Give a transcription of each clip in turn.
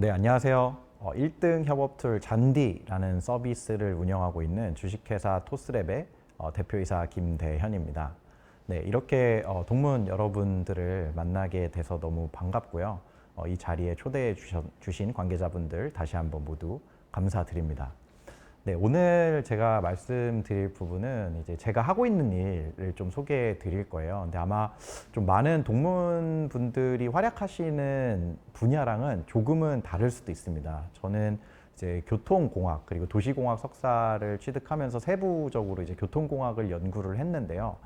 네, 안녕하세요. 1등 협업 툴 잔디라는 서비스를 운영하고 있는 주식회사 토스랩의 대표이사 김대현입니다. 네, 이렇게 동문 여러분들을 만나게 돼서 너무 반갑고요. 이 자리에 초대해 주신 관계자분들 다시 한번 모두 감사드립니다. 네, 오늘 제가 말씀드릴 부분은 이제 제가 하고 있는 일을 좀 소개해 드릴 거예요. 근데 아마 좀 많은 동문 분들이 활약하시는 분야랑은 조금은 다를 수도 있습니다. 저는 이제 교통공학 그리고 도시공학 석사를 취득하면서 세부적으로 이제 교통공학을 연구를 했는데요.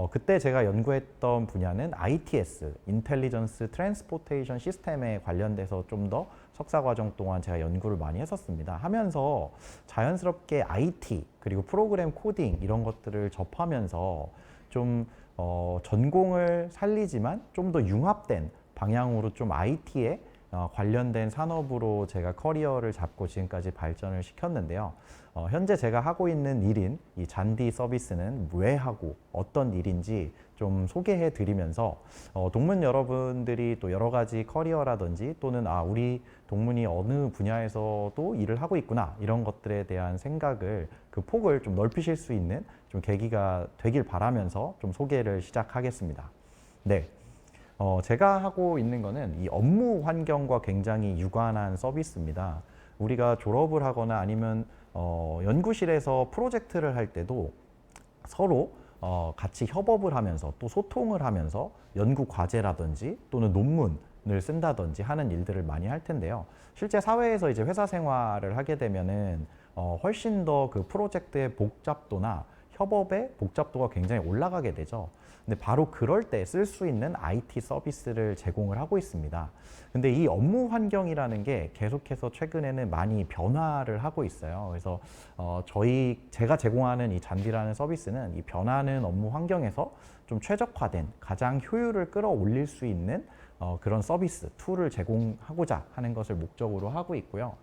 그때 제가 연구했던 분야는 ITS, 인텔리전스 트랜스포테이션 시스템에 관련돼서 좀 더 석사 과정 동안 제가 연구를 많이 했었습니다. 하면서 자연스럽게 IT 그리고 프로그램 코딩 이런 것들을 접하면서 좀 전공을 살리지만 좀 더 융합된 방향으로 좀 IT에 관련된 산업으로 제가 커리어를 잡고 지금까지 발전을 시켰는데요. 현재 제가 하고 있는 일인 이 잔디 서비스는 왜 하고 어떤 일인지 좀 소개해 드리면서 동문 여러분들이 또 여러 가지 커리어라든지 또는 우리 동문이 어느 분야에서도 일을 하고 있구나 이런 것들에 대한 생각을 그 폭을 좀 넓히실 수 있는 좀 계기가 되길 바라면서 좀 소개를 시작하겠습니다. 네. 제가 하고 있는 거는 이 업무 환경과 굉장히 유관한 서비스입니다. 우리가 졸업을 하거나 아니면 연구실에서 프로젝트를 할 때도 서로 같이 협업을 하면서 또 소통을 하면서 연구 과제라든지 또는 논문을 쓴다든지 하는 일들을 많이 할 텐데요. 실제 사회에서 이제 회사 생활을 하게 되면은 훨씬 더 그 프로젝트의 복잡도나 협업의 복잡도가 굉장히 올라가게 되죠. 근데 바로 그럴 때 쓸 수 있는 IT 서비스를 제공을 하고 있습니다. 근데 이 업무 환경이라는 게 계속해서 최근에는 많이 변화를 하고 있어요. 그래서 제가 제공하는 이 잔디라는 서비스는 이 변하는 업무 환경에서 좀 최적화된 가장 효율을 끌어올릴 수 있는 그런 서비스, 툴을 제공하고자 하는 것을 목적으로 하고 있고요.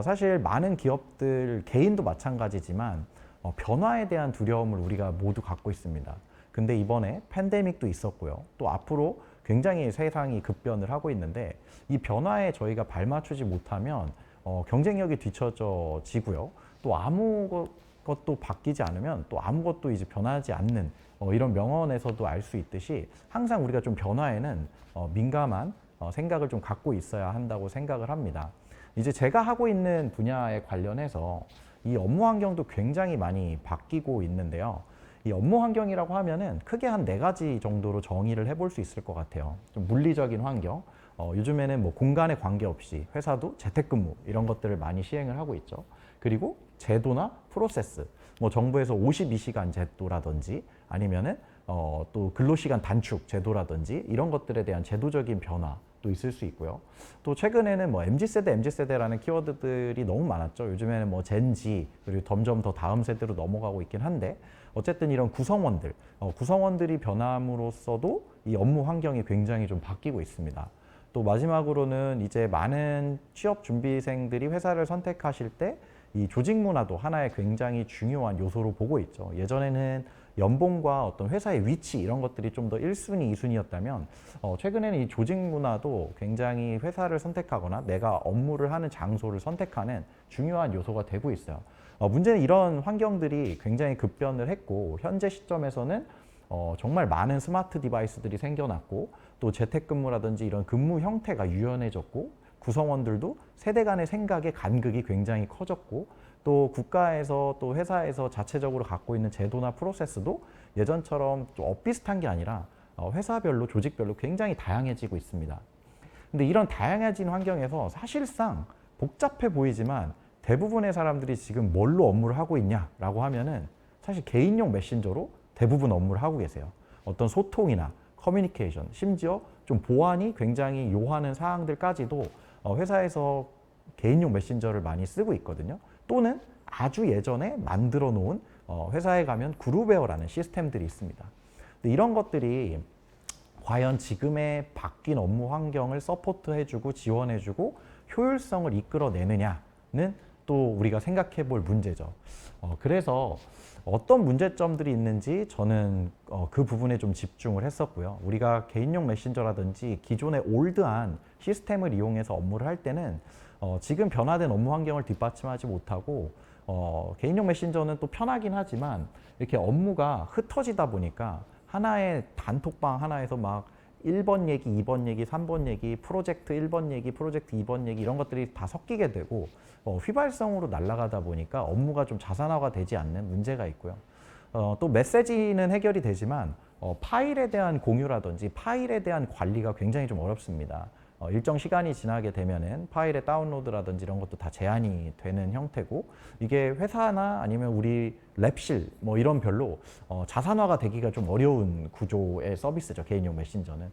사실 많은 기업들, 개인도 마찬가지지만 변화에 대한 두려움을 우리가 모두 갖고 있습니다. 근데 이번에 팬데믹도 있었고요. 또 앞으로 굉장히 세상이 급변을 하고 있는데 이 변화에 저희가 발맞추지 못하면 경쟁력이 뒤처지고요. 또 아무것도 바뀌지 않으면 또 아무것도 이제 변하지 않는 이런 명언에서도 알 수 있듯이 항상 우리가 좀 변화에는 민감한 생각을 좀 갖고 있어야 한다고 생각을 합니다. 이제 제가 하고 있는 분야에 관련해서 이 업무 환경도 굉장히 많이 바뀌고 있는데요. 이 업무 환경이라고 하면은 크게 한 4가지 정도로 정의를 해볼 수 있을 것 같아요. 좀 물리적인 환경, 요즘에는 뭐 공간에 관계없이 회사도 재택근무 이런 것들을 많이 시행을 하고 있죠. 그리고 제도나 프로세스, 뭐 정부에서 52시간 제도라든지 아니면은 또 근로시간 단축 제도라든지 이런 것들에 대한 제도적인 변화도 있을 수 있고요. 또 최근에는 뭐 MZ세대라는 키워드들이 너무 많았죠. 요즘에는 뭐 젠지 그리고 점점 더 다음 세대로 넘어가고 있긴 한데 어쨌든 이런 구성원들이 변함으로써도 이 업무 환경이 굉장히 좀 바뀌고 있습니다. 또 마지막으로는 이제 많은 취업 준비생들이 회사를 선택하실 때 이 조직 문화도 하나의 굉장히 중요한 요소로 보고 있죠. 예전에는 연봉과 어떤 회사의 위치 이런 것들이 좀 더 1순위, 2순위였다면 최근에는 이 조직 문화도 굉장히 회사를 선택하거나 내가 업무를 하는 장소를 선택하는 중요한 요소가 되고 있어요. 문제는 이런 환경들이 굉장히 급변을 했고 현재 시점에서는 정말 많은 스마트 디바이스들이 생겨났고 또 재택근무라든지 이런 근무 형태가 유연해졌고 구성원들도 세대 간의 생각의 간극이 굉장히 커졌고 또 국가에서 또 회사에서 자체적으로 갖고 있는 제도나 프로세스도 예전처럼 좀 엇비슷한 게 아니라 회사별로 조직별로 굉장히 다양해지고 있습니다. 근데 이런 다양해진 환경에서 사실상 복잡해 보이지만 대부분의 사람들이 지금 뭘로 업무를 하고 있냐라고 하면은 사실 개인용 메신저로 대부분 업무를 하고 계세요. 어떤 소통이나 커뮤니케이션, 심지어 좀 보안이 굉장히 요하는 사항들까지도 회사에서 개인용 메신저를 많이 쓰고 있거든요. 또는 아주 예전에 만들어 놓은 회사에 가면 그룹웨어라는 시스템들이 있습니다. 근데 이런 것들이 과연 지금의 바뀐 업무 환경을 서포트해주고 지원해주고 효율성을 이끌어내느냐는 또 우리가 생각해 볼 문제죠. 그래서 어떤 문제점들이 있는지 저는 그 부분에 좀 집중을 했었고요. 우리가 개인용 메신저라든지 기존의 올드한 시스템을 이용해서 업무를 할 때는 지금 변화된 업무 환경을 뒷받침하지 못하고 개인용 메신저는 또 편하긴 하지만 이렇게 업무가 흩어지다 보니까 하나의 단톡방 하나에서 막 1번 얘기, 2번 얘기, 3번 얘기, 프로젝트 1번 얘기, 프로젝트 2번 얘기 이런 것들이 다 섞이게 되고 휘발성으로 날아가다 보니까 업무가 좀 자산화가 되지 않는 문제가 있고요. 또 메시지는 해결이 되지만 파일에 대한 공유라든지 파일에 대한 관리가 굉장히 좀 어렵습니다. 일정 시간이 지나게 되면은 파일의 다운로드라든지 이런 것도 다 제한이 되는 형태고 이게 회사나 아니면 우리 랩실 뭐 이런 별로 자산화가 되기가 좀 어려운 구조의 서비스죠. 개인용 메신저는.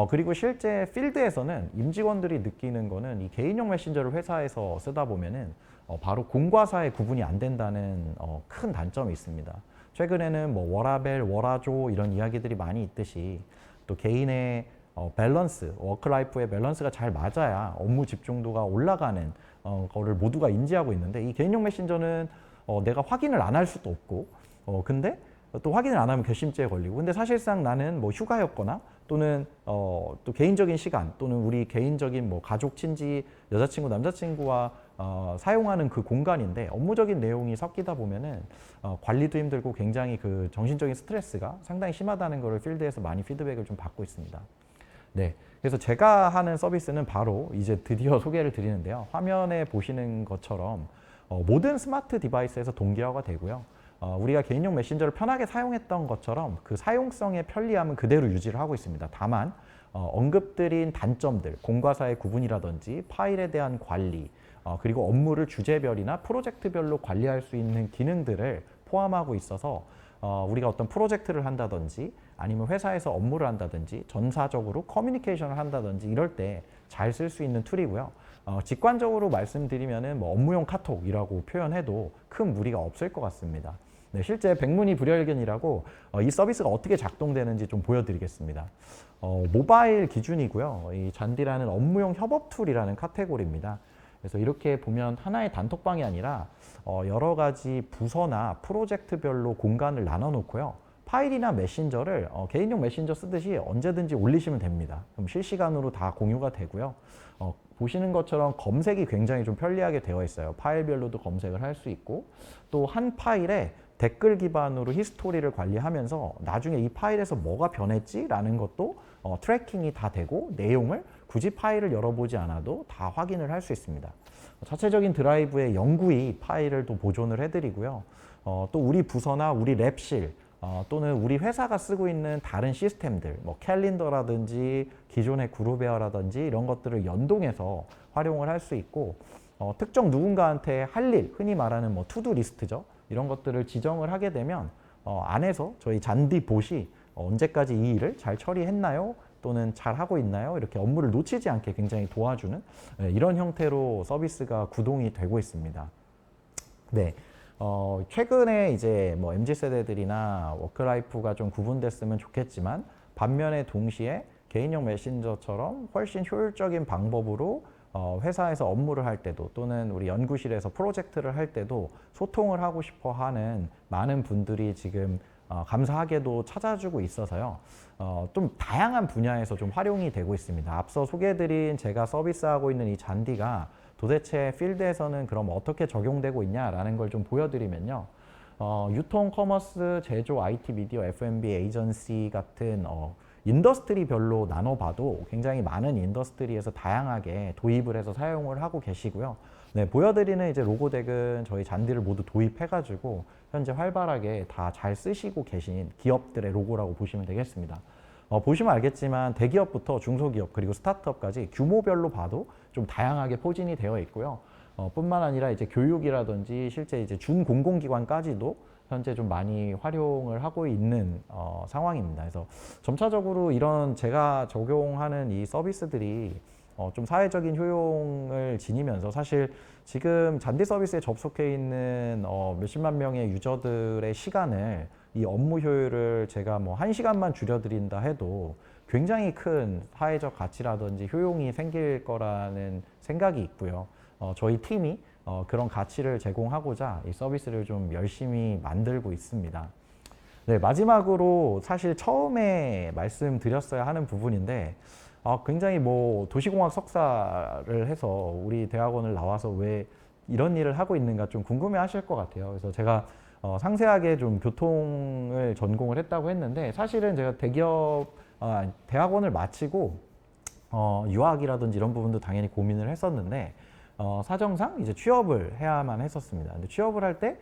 그리고 실제 필드에서는 임직원들이 느끼는 거는 이 개인용 메신저를 회사에서 쓰다 보면은 바로 공과 사의 구분이 안 된다는 큰 단점이 있습니다. 최근에는 뭐 워라벨, 워라조 이런 이야기들이 많이 있듯이 또 개인의 밸런스, 워크라이프의 밸런스가 잘 맞아야 업무 집중도가 올라가는 거를 모두가 인지하고 있는데 이 개인용 메신저는 내가 확인을 안 할 수도 없고 근데 또 확인을 안 하면 괘씸죄에 걸리고 근데 사실상 나는 뭐 휴가였거나 또는 또 개인적인 시간 또는 우리 개인적인 뭐 가족, 친지, 여자친구, 남자친구와 사용하는 그 공간인데 업무적인 내용이 섞이다 보면은 관리도 힘들고 굉장히 그 정신적인 스트레스가 상당히 심하다는 것을 필드에서 많이 피드백을 좀 받고 있습니다. 네, 그래서 제가 하는 서비스는 바로 이제 드디어 소개를 드리는데요. 화면에 보시는 것처럼 모든 스마트 디바이스에서 동기화가 되고요. 우리가 개인용 메신저를 편하게 사용했던 것처럼 그 사용성의 편리함은 그대로 유지를 하고 있습니다. 다만 언급드린 단점들, 공과 사의 구분이라든지 파일에 대한 관리, 그리고 업무를 주제별이나 프로젝트별로 관리할 수 있는 기능들을 포함하고 있어서 우리가 어떤 프로젝트를 한다든지 아니면 회사에서 업무를 한다든지 전사적으로 커뮤니케이션을 한다든지 이럴 때 잘 쓸 수 있는 툴이고요. 직관적으로 말씀드리면은 뭐 업무용 카톡이라고 표현해도 큰 무리가 없을 것 같습니다. 네, 실제 백문이 불여일견이라고 이 서비스가 어떻게 작동되는지 좀 보여드리겠습니다. 모바일 기준이고요. 이 잔디라는 업무용 협업 툴이라는 카테고리입니다. 그래서 이렇게 보면 하나의 단톡방이 아니라 여러 가지 부서나 프로젝트별로 공간을 나눠 놓고요. 파일이나 메신저를 개인용 메신저 쓰듯이 언제든지 올리시면 됩니다. 그럼 실시간으로 다 공유가 되고요. 보시는 것처럼 검색이 굉장히 좀 편리하게 되어 있어요. 파일별로도 검색을 할 수 있고 또 한 파일에 댓글 기반으로 히스토리를 관리하면서 나중에 이 파일에서 뭐가 변했지? 라는 것도 트래킹이 다 되고 내용을 굳이 파일을 열어보지 않아도 다 확인을 할 수 있습니다. 자체적인 드라이브에 영구히 파일을 또 보존을 해드리고요. 또 우리 부서나 우리 랩실 또는 우리 회사가 쓰고 있는 다른 시스템들, 뭐 캘린더라든지 기존의 그룹웨어라든지 이런 것들을 연동해서 활용을 할 수 있고 특정 누군가한테 할 일, 흔히 말하는 뭐 투두 리스트죠. 이런 것들을 지정을 하게 되면 안에서 저희 잔디 봇이 언제까지 이 일을 잘 처리했나요? 또는 잘 하고 있나요? 이렇게 업무를 놓치지 않게 굉장히 도와주는 이런 형태로 서비스가 구동이 되고 있습니다. 네. 최근에 이제 뭐 MZ 세대들이나 워크라이프가 좀 구분됐으면 좋겠지만 반면에 동시에 개인용 메신저처럼 훨씬 효율적인 방법으로 회사에서 업무를 할 때도 또는 우리 연구실에서 프로젝트를 할 때도 소통을 하고 싶어 하는 많은 분들이 지금 감사하게도 찾아주고 있어서요. 좀 다양한 분야에서 좀 활용이 되고 있습니다. 앞서 소개해드린 제가 서비스하고 있는 이 잔디가 도대체 필드에서는 그럼 어떻게 적용되고 있냐라는 걸 좀 보여드리면요. 유통, 커머스, 제조, IT, 미디어, F&B, 에이전시 같은 인더스트리별로 나눠봐도 굉장히 많은 인더스트리에서 다양하게 도입을 해서 사용을 하고 계시고요. 네, 보여드리는 이제 로고덱은 저희 잔디를 모두 도입해가지고 현재 활발하게 다 잘 쓰시고 계신 기업들의 로고라고 보시면 되겠습니다. 보시면 알겠지만 대기업부터 중소기업 그리고 스타트업까지 규모별로 봐도 좀 다양하게 포진이 되어 있고요. 뿐만 아니라 이제 교육이라든지 실제 이제 준공공기관까지도 현재 좀 많이 활용을 하고 있는 상황입니다. 그래서 점차적으로 이런 제가 적용하는 이 서비스들이 좀 사회적인 효용을 지니면서 사실 지금 잔디 서비스에 접속해 있는 몇십만 명의 유저들의 시간을 이 업무 효율을 제가 뭐 1시간만 줄여드린다 해도 굉장히 큰 사회적 가치라든지 효용이 생길 거라는 생각이 있고요. 저희 팀이 그런 가치를 제공하고자 이 서비스를 좀 열심히 만들고 있습니다. 네, 마지막으로 사실 처음에 말씀드렸어야 하는 부분인데 굉장히 뭐 도시공학 석사를 해서 우리 대학원을 나와서 왜 이런 일을 하고 있는가 좀 궁금해 하실 것 같아요. 그래서 제가 상세하게 좀 교통을 전공을 했다고 했는데 사실은 제가 대학원을 마치고 유학이라든지 이런 부분도 당연히 고민을 했었는데 사정상 이제 취업을 해야만 했었습니다. 근데 취업을 할 때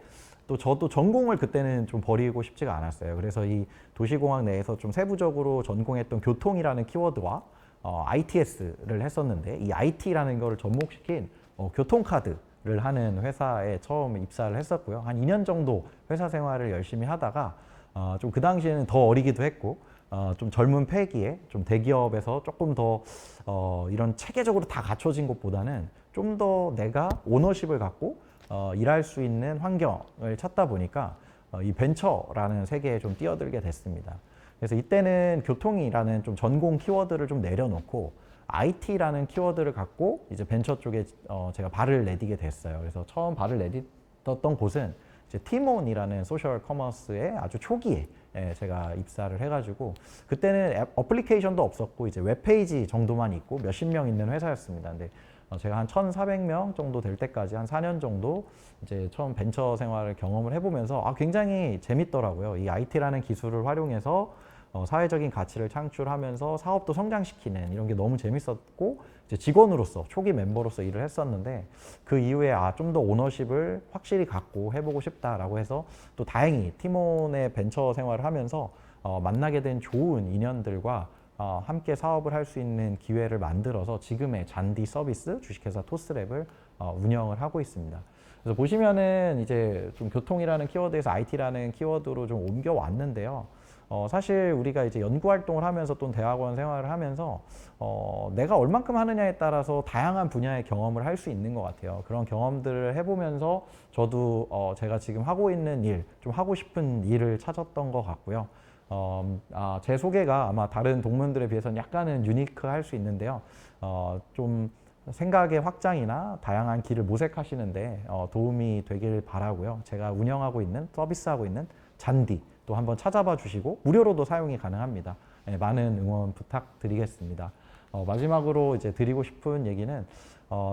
또 저도 전공을 그때는 좀 버리고 싶지가 않았어요. 그래서 이 도시공학 내에서 좀 세부적으로 전공했던 교통이라는 키워드와 ITS를 했었는데 이 IT라는 거를 접목시킨 교통카드를 하는 회사에 처음 입사를 했었고요. 한 2년 정도 회사 생활을 열심히 하다가 좀 그 당시에는 더 어리기도 했고 좀 젊은 패기에 좀 대기업에서 조금 더 이런 체계적으로 다 갖춰진 것보다는 좀 더 내가 오너십을 갖고 일할 수 있는 환경을 찾다 보니까 이 벤처라는 세계에 좀 뛰어들게 됐습니다. 그래서 이때는 교통이라는 좀 전공 키워드를 좀 내려놓고 IT라는 키워드를 갖고 이제 벤처 쪽에 제가 발을 내디게 됐어요. 그래서 처음 발을 내딛었던 곳은 이제 티몬이라는 소셜 커머스의 아주 초기에 제가 입사를 해가지고 그때는 어플리케이션도 없었고 이제 웹페이지 정도만 있고 몇십 명 있는 회사였습니다. 근데 제가 한 1,400명 정도 될 때까지 한 4년 정도 이제 처음 벤처 생활을 경험을 해보면서 굉장히 재밌더라고요. 이 IT라는 기술을 활용해서 사회적인 가치를 창출하면서 사업도 성장시키는 이런 게 너무 재밌었고 이제 직원으로서 초기 멤버로서 일을 했었는데 그 이후에 좀 더 오너십을 확실히 갖고 해보고 싶다라고 해서 또 다행히 티몬의 벤처 생활을 하면서 만나게 된 좋은 인연들과 함께 사업을 할 수 있는 기회를 만들어서 지금의 잔디 서비스 주식회사 토스랩을 운영을 하고 있습니다. 그래서 보시면은 이제 좀 교통이라는 키워드에서 IT라는 키워드로 좀 옮겨 왔는데요. 사실 우리가 이제 연구 활동을 하면서 또 대학원 생활을 하면서 내가 얼만큼 하느냐에 따라서 다양한 분야의 경험을 할 수 있는 것 같아요. 그런 경험들을 해보면서 저도 제가 지금 하고 있는 일, 좀 하고 싶은 일을 찾았던 것 같고요. 제 소개가 아마 다른 동문들에 비해서는 약간은 유니크할 수 있는데요. 좀 생각의 확장이나 다양한 길을 모색하시는데 도움이 되길 바라고요. 제가 운영하고 있는, 서비스하고 있는 잔디 또 한번 찾아봐 주시고 무료로도 사용이 가능합니다. 많은 응원 부탁드리겠습니다. 마지막으로 이제 드리고 싶은 얘기는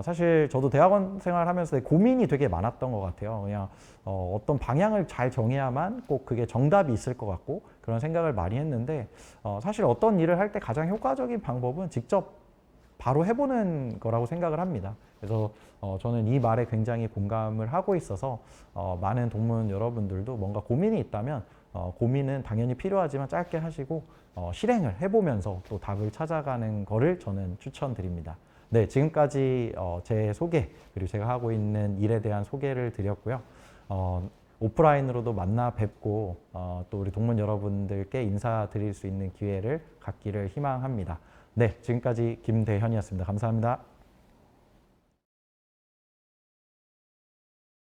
사실 저도 대학원 생활하면서 고민이 되게 많았던 것 같아요. 그냥 어떤 방향을 잘 정해야만 꼭 그게 정답이 있을 것 같고 그런 생각을 많이 했는데 사실 어떤 일을 할 때 가장 효과적인 방법은 직접 바로 해보는 거라고 생각을 합니다. 그래서 저는 이 말에 굉장히 공감을 하고 있어서 많은 동문 여러분들도 뭔가 고민이 있다면 고민은 당연히 필요하지만 짧게 하시고 실행을 해보면서 또 답을 찾아가는 거를 저는 추천드립니다. 네, 지금까지 제 소개 그리고 제가 하고 있는 일에 대한 소개를 드렸고요. 오프라인으로도 만나 뵙고 또 우리 동문 여러분들께 인사드릴 수 있는 기회를 갖기를 희망합니다. 네, 지금까지 김대현이었습니다. 감사합니다.